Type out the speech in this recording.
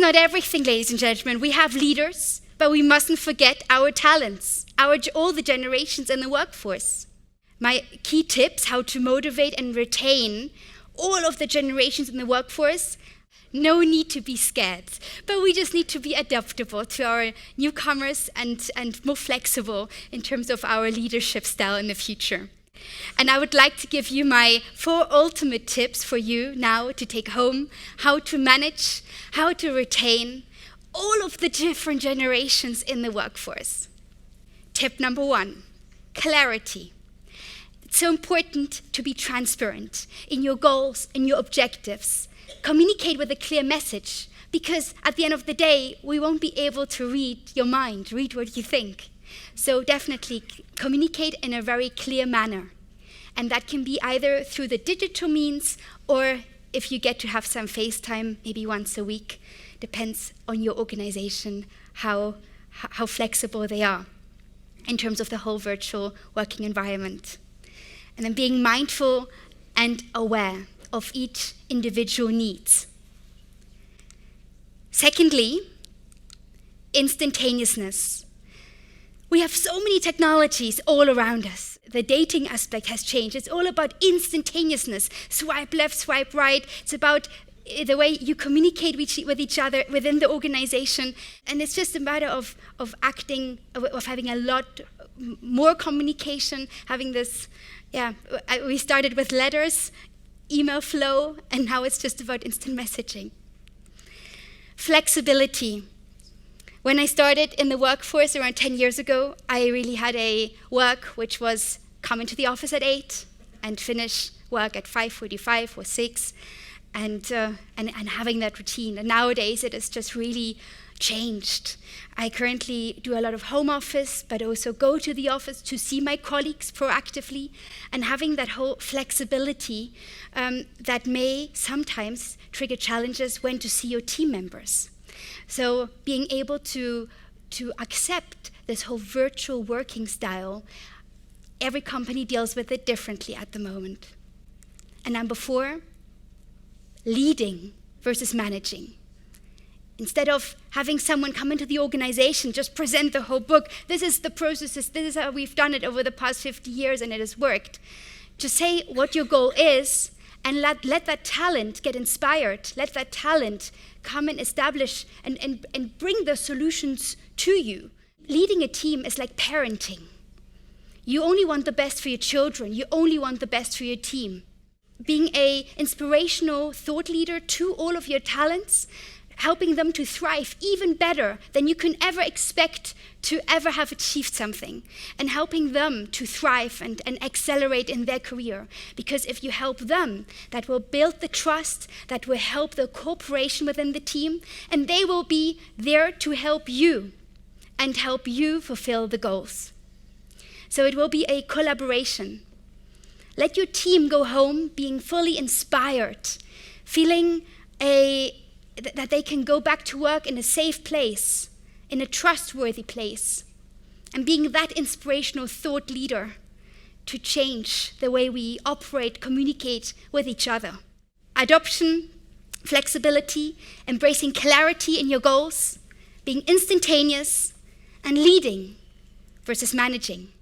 not everything, ladies and gentlemen. We have leaders, but we mustn't forget our talents, all the generations in the workforce. My key tips, how to motivate and retain all of the generations in the workforce: no need to be scared, but we just need to be adaptable to our newcomers and more flexible in terms of our leadership style in the future. And I would like to give you my 4 ultimate tips for you now to take home: how to manage, how to retain all of the different generations in the workforce. Tip number 1, clarity. It's so important to be transparent in your goals, in your objectives. Communicate with a clear message, because at the end of the day, we won't be able to read your mind, read what you think. So definitely communicate in a very clear manner. And that can be either through the digital means, or if you get to have some FaceTime, maybe once a week. Depends on your organization, how flexible they are in terms of the whole virtual working environment. And then being mindful and aware of each individual needs. Secondly, instantaneousness. We have so many technologies all around us. The dating aspect has changed. It's all about instantaneousness. Swipe left, swipe right. It's about the way you communicate with each other within the organization. And it's just a matter of acting, of having a lot more communication, having this, we started with letters, email flow, and now it's just about instant messaging. Flexibility. When I started in the workforce around 10 years ago, I really had a work which was come into the office at 8 and finish work at 5:45 or 6, and having that routine. And nowadays it has just really changed. I currently do a lot of home office, but also go to the office to see my colleagues proactively, and having that whole flexibility that may sometimes trigger challenges when to see your team members. So being able to accept this whole virtual working style, every company deals with it differently at the moment. And number 4, leading versus managing. Instead of having someone come into the organization, just present the whole book, this is the processes, this is how we've done it over the past 50 years and it has worked. Just say what your goal is, and let that talent get inspired. Let that talent come and establish and bring the solutions to you. Leading a team is like parenting. You only want the best for your children. You only want the best for your team. Being an inspirational thought leader to all of your talents, helping them to thrive even better than you can ever expect to ever have achieved something, and helping them to thrive and accelerate in their career. Because if you help them, that will build the trust, that will help the cooperation within the team, and they will be there to help you and help you fulfill the goals. So it will be a collaboration. Let your team go home being fully inspired, feeling that they can go back to work in a safe place, in a trustworthy place, and being that inspirational thought leader to change the way we operate, communicate with each other. Adoption, flexibility, embracing clarity in your goals, being instantaneous, and leading versus managing.